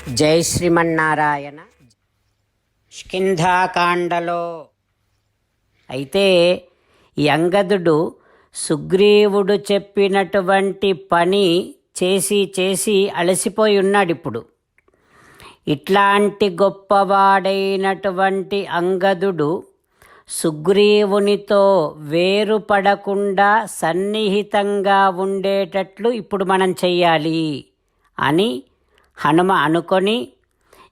జై శ్రీమన్నారాయణ. కిష్కింధాకాండలో అయితే ఈ అంగదుడు సుగ్రీవుడు చెప్పినటువంటి పని చేసి చేసి అలసిపోయి ఉన్నాడు. ఇప్పుడు ఇట్లాంటి గొప్పవాడైనటువంటి అంగదుడు సుగ్రీవునితో వేరుపడకుండా సన్నిహితంగా ఉండేటట్లు ఇప్పుడు మనం చెయ్యాలి అని హనుమ అనుకొని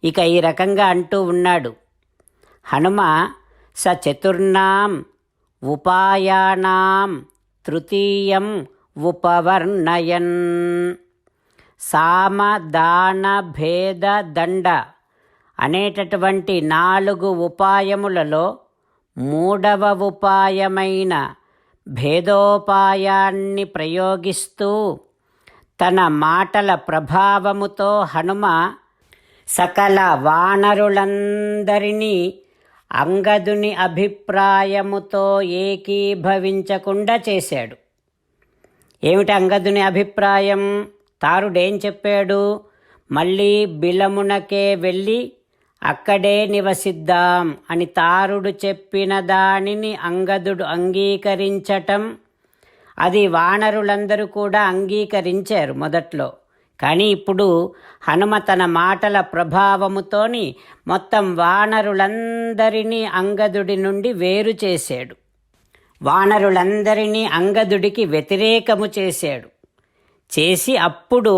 ఇక ఈ రకంగా అంటూ ఉన్నాడు. హనుమ స చతుర్నాం ఉపాయానాం తృతీయం ఉపవర్ణయన్. సామ దాన భేద దండ అనేటటువంటి 4 ఉపాయములలో 3వ ఉపాయమైన భేదోపాయాన్ని ప్రయోగిస్తూ తన మాటల ప్రభావముతో హనుమ సకల వానరులందరినీ అంగదుని అభిప్రాయముతో ఏకీభవించకుండా చేశాడు. ఏమిటి అంగదుని అభిప్రాయం? తారుడేం చెప్పాడు? మళ్ళీ బిలమునకే వెళ్ళి అక్కడే నివసిద్దాం అని తారుడు చెప్పిన దానిని అంగదుడు అంగీకరించటం, అది వానరులందరూ కూడా అంగీకరించారు మొదట్లో. కానీ ఇప్పుడు హనుమ తన మాటల ప్రభావముతోని మొత్తం వానరులందరినీ అంగదుడి నుండి వేరు చేశాడు. వానరులందరినీ అంగదుడికి వ్యతిరేకము చేశాడు. చేసి అప్పుడు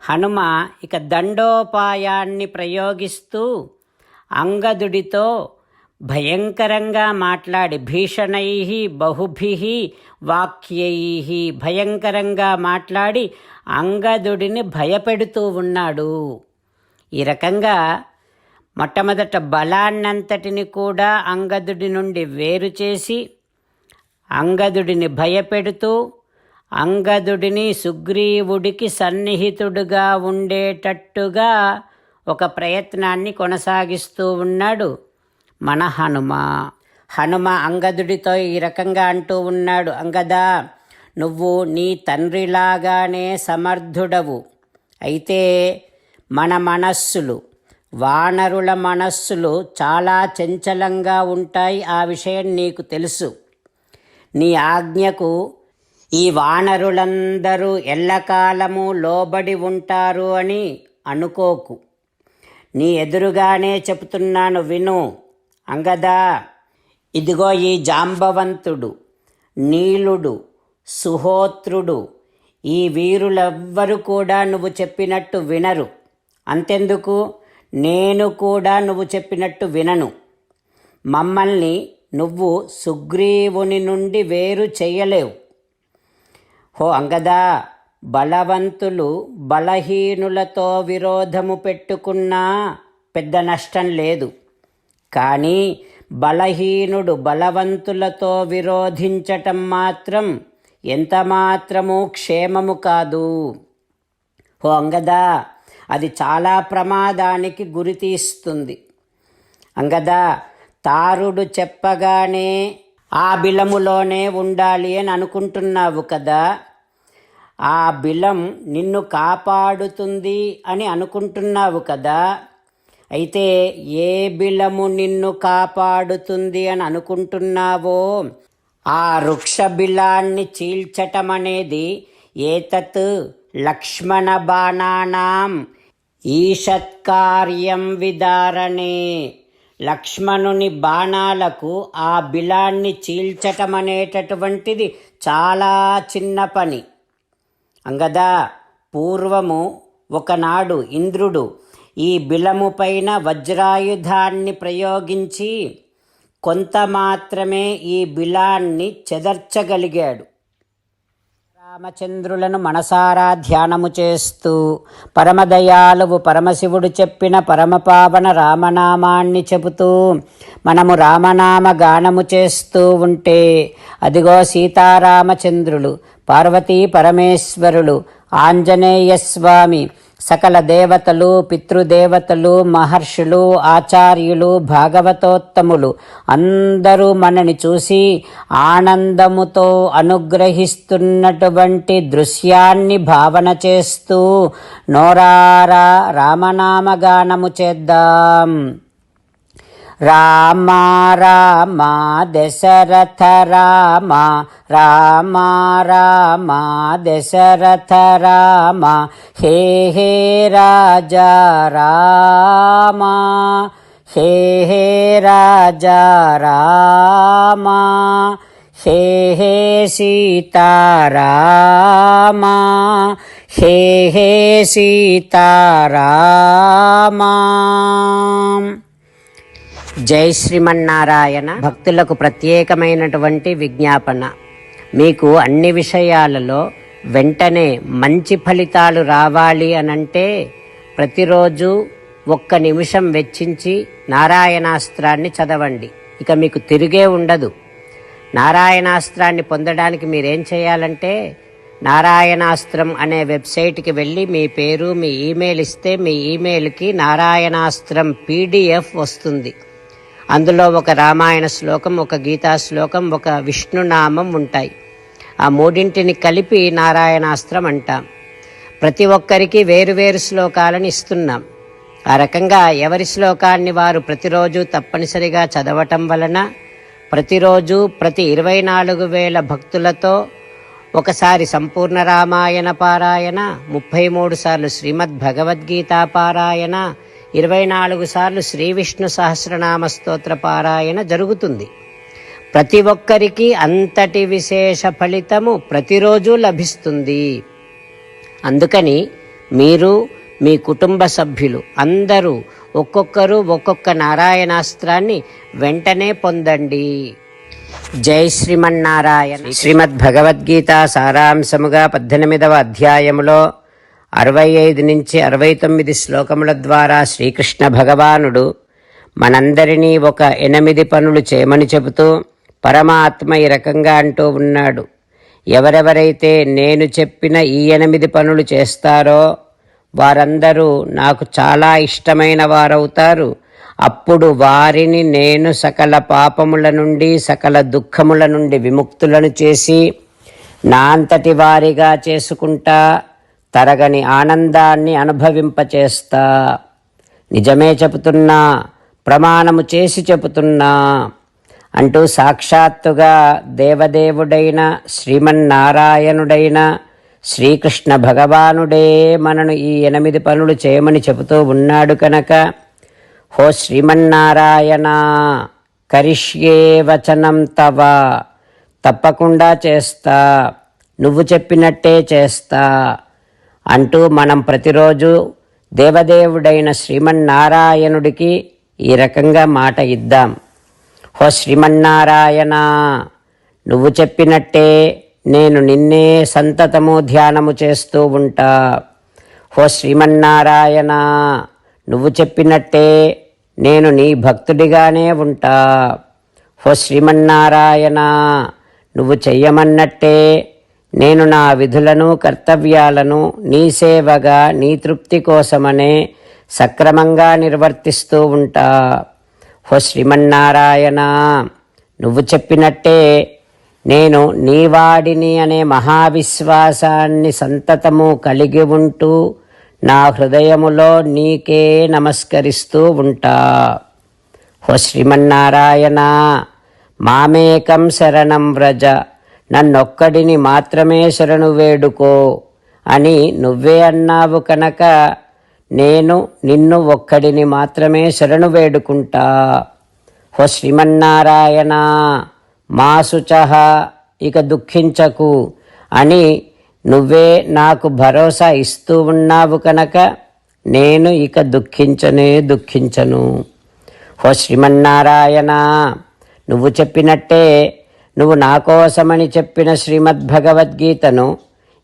హనుమ ఇక దండోపాయాన్ని ప్రయోగిస్తూ అంగదుడితో భయంకరంగా మాట్లాడి భీషణై బహుభి వాక్యై భయంకరంగా మాట్లాడి అంగదుడిని భయపెడుతూ ఉన్నాడు. ఈ రకంగా మొట్టమొదట బలాన్నంతటిని కూడా అంగదుడి నుండి వేరు చేసి అంగదుడిని భయపెడుతూ అంగదుడిని సుగ్రీవుడికి సన్నిహితుడుగా ఉండేటట్టుగా ఒక ప్రయత్నాన్ని కొనసాగిస్తూ ఉన్నాడు మన హనుమ. హనుమ అంగదుడితో ఈ రకంగా అంటూ ఉన్నాడు, అంగదా, నువ్వు నీ తండ్రిలాగానే సమర్థుడవు. అయితే మన మనస్సులు, వానరుల మనస్సులు చాలా చంచలంగా ఉంటాయి. ఆ విషయం నీకు తెలుసు. నీ ఆజ్ఞకు ఈ వానరులందరూ ఎల్లకాలము లోబడి ఉంటారు అని అనుకోకు. నీ ఎదురుగానే చెబుతున్నాను, విను. అంగదా, ఇదిగో ఈ జాంబవంతుడు, నీలుడు, సుహోత్రుడు, ఈ వీరులెవ్వరూ కూడా నువ్వు చెప్పినట్టు వినరు. అంతెందుకు, నేను కూడా నువ్వు చెప్పినట్టు వినను. మమ్మల్ని నువ్వు సుగ్రీవుని నుండి వేరు చెయ్యలేవు. హో అంగదా, బలవంతులు బలహీనులతో విరోధము పెట్టుకున్నా పెద్ద నష్టం లేదు. కానీ బలహీనుడు బలవంతులతో విరోధించటం మాత్రం ఎంతమాత్రమూ క్షేమము కాదు. హో అంగదా, అది చాలా ప్రమాదానికి గురితీస్తుంది. అంగదా, తారుడు చెప్పగానే ఆ బిలములోనే ఉండాలి అని అనుకుంటున్నావు కదా. ఆ బిలం నిన్ను కాపాడుతుంది అని అనుకుంటున్నావు కదా. అయితే ఏ బిలము నిన్ను కాపాడుతుంది అని అనుకుంటున్నావో ఆ వృక్ష బిలాన్ని చీల్చటం అనేది ఏతత్ లక్ష్మణ బాణానాం ఈషత్కార్యం విదారణే. లక్ష్మణుని బాణాలకు ఆ బిలాన్ని చీల్చటం అనేటటువంటిది చాలా చిన్న పని. అంగదా, పూర్వము ఒకనాడు ఇంద్రుడు ఈ బిలము పైన వజ్రాయుధాన్ని ప్రయోగించి కొంత మాత్రమే ఈ బిలాన్ని చెదర్చగలిగాడు. రామచంద్రులను మనసారా ధ్యానము చేస్తూ పరమదయాలువు పరమశివుడు చెప్పిన పరమపావన రామనామాన్ని చెబుతూ మనము రామనామ గానము చేస్తూ ఉంటే అదిగో సీతారామచంద్రులు, పార్వతీ పరమేశ్వరులు, ఆంజనేయస్వామి, సకల దేవతలు, పితృదేవతలు, మహర్షులు, ఆచార్యులు, భాగవతోత్తములు అందరూ మనని చూసి ఆనందముతో అనుగ్రహిస్తున్నటువంటి దృశ్యాన్ని భావన చేస్తూ నోరారా రామనామగానము చేద్దాం. రామ రామ దశరథ రామ, రామ రామ దశరథ రామ, హే హే రాజా రామ, హే హే రాజా రామ, హే హే సీతారామ, హే హే సీతారామ. జై శ్రీమన్నారాయణ. భక్తులకు ప్రత్యేకమైనటువంటి విజ్ఞాపన. మీకు అన్ని విషయాలలో వెంటనే మంచి ఫలితాలు రావాలి అనంటే ప్రతిరోజు 1 నిమిషం వెచ్చించి నారాయణాస్త్రాన్ని చదవండి. ఇక మీకు తిరిగే ఉండదు. నారాయణాస్త్రాన్ని పొందడానికి మీరేం చేయాలంటే నారాయణాస్త్రం అనే వెబ్సైట్కి వెళ్ళి మీ పేరు, మీ ఈమెయిల్ ఇస్తే మీ ఈమెయిల్కి నారాయణాస్త్రం PDF వస్తుంది. అందులో ఒక రామాయణ శ్లోకం, ఒక గీతా శ్లోకం, ఒక విష్ణునామం ఉంటాయి. ఆ మూడింటిని కలిపి నారాయణాస్త్రం అంటాం. ప్రతి ఒక్కరికి వేరువేరు శ్లోకాలను ఇస్తున్నాం. ఆ రకంగా ఎవరి శ్లోకాన్ని వారు ప్రతిరోజు తప్పనిసరిగా చదవటం వలన ప్రతిరోజు ప్రతి 24,000 భక్తులతో ఒకసారి సంపూర్ణ రామాయణ పారాయణ, 33 సార్లు శ్రీమద్ భగవద్గీత పారాయణ, 24 సార్లు శ్రీ విష్ణు సహస్రనామ స్తోత్ర పారాయణ జరుగుతుంది. ప్రతి ఒక్కరికి అంతటి విశేష ఫలితము ప్రతిరోజు లభిస్తుంది. అందుకని మీరు, మీ కుటుంబ సభ్యులు అందరూ ఒక్కొక్కరు ఒక్కొక్క నారాయణాస్త్రాన్ని వెంటనే పొందండి. జై శ్రీమన్నారాయణ. శ్రీమద్ భగవద్గీత సారాంశముగా 18వ అధ్యాయములో 65 నుంచి 69 శ్లోకముల ద్వారా శ్రీకృష్ణ భగవానుడు మనందరినీ ఒక 8 పనులు చేయమని చెబుతూ పరమాత్మ ఈ రకంగా అంటూ ఉన్నాడు. ఎవరెవరైతే నేను చెప్పిన ఈ 8 పనులు చేస్తారో వారందరూ నాకు చాలా ఇష్టమైన వారవుతారు. అప్పుడు వారిని నేను సకల పాపముల నుండి, సకల దుఃఖముల నుండి విముక్తులను చేసి నా అంతటి వారిగా చేసుకుంటా, తరగని ఆనందాన్ని అనుభవింపచేస్తా. నిజమే చెబుతున్నా, ప్రమాణము చేసి చెబుతున్నా అంటూ సాక్షాత్తుగా దేవదేవుడైన శ్రీమన్నారాయణుడైన శ్రీకృష్ణ భగవానుడే మనను ఈ 8 పనులు చేయమని చెబుతూ ఉన్నాడు కనుక, హో శ్రీమన్నారాయణ, కరిష్యే వచనం తవ, తప్పకుండా చేస్తా, నువ్వు చెప్పినట్టే చేస్తా అంటూ మనం ప్రతిరోజు దేవదేవుడైన శ్రీమన్నారాయణుడికి ఈ రకంగా మాట ఇద్దాం. హో శ్రీమన్నారాయణ, నువ్వు చెప్పినట్టే నేను నిన్నే సంతతము ధ్యానము చేస్తూ ఉంటా. హో శ్రీమన్నారాయణ, నువ్వు చెప్పినట్టే నేను నీ భక్తుడిగానే ఉంటా. హో శ్రీమన్నారాయణ, నువ్వు చెయ్యమన్నట్టే నేను నా విధులను, కర్తవ్యాలను నీ సేవగా, నీ తృప్తి కోసమనే సక్రమంగా నిర్వర్తిస్తూ ఉంటా. హో శ్రీమన్నారాయణ, నువ్వు చెప్పినట్టే నేను నీవాడిని అనే మహావిశ్వాసాన్ని సంతతము కలిగి ఉంటూ నా హృదయములో నీకే నమస్కరిస్తూ ఉంటా. హో శ్రీమన్నారాయణ, మామేకం శరణం వ్రజ, నన్నొక్కడిని మాత్రమే శరణు వేడుకో అని నువ్వే అన్నావు కనుక నేను నిన్ను ఒక్కడిని మాత్రమే శరణు వేడుకుంటా. హో శ్రీమన్నారాయణ, మా శుచః, ఇక దుఃఖించకు అని నువ్వే నాకు భరోసా ఇస్తూ ఉన్నావు కనుక నేను ఇక దుఃఖించను. హో శ్రీమన్నారాయణ, నువ్వు చెప్పినట్టే నువ్వు నా కోసమని చెప్పిన శ్రీమద్భగవద్గీతను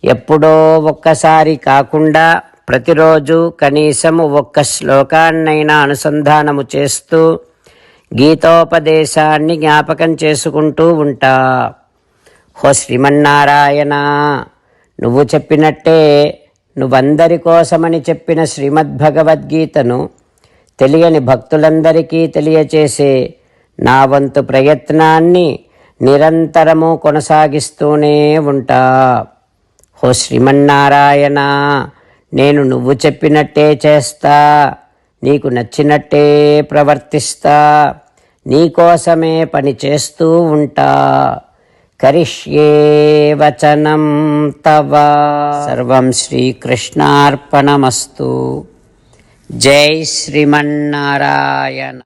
ఎప్పుడో ఒక్కసారి కాకుండా ప్రతిరోజు కనీసము 1 శ్లోకాన్నైనా అనుసంధానము చేస్తూ గీతోపదేశాన్ని జ్ఞాపకం చేసుకుంటూ ఉంటా. హో శ్రీమన్నారాయణ, నువ్వు చెప్పినట్టే నువ్వందరి కోసమని చెప్పిన శ్రీమద్భగవద్గీతను తెలియని భక్తులందరికీ తెలియచేసే నా వంతు ప్రయత్నాన్ని నిరంతరము కొనసాగిస్తూనే ఉంటా. ఓ శ్రీమన్నారాయణ, నేను నువ్వు చెప్పినట్టే చేస్తా, నీకు నచ్చినట్టే ప్రవర్తిస్తా, నీకోసమే పని చేస్తూ ఉంటా. కరిష్యే వచనం తవ. సర్వం శ్రీకృష్ణార్పణమస్తు. జై శ్రీమన్నారాయణ.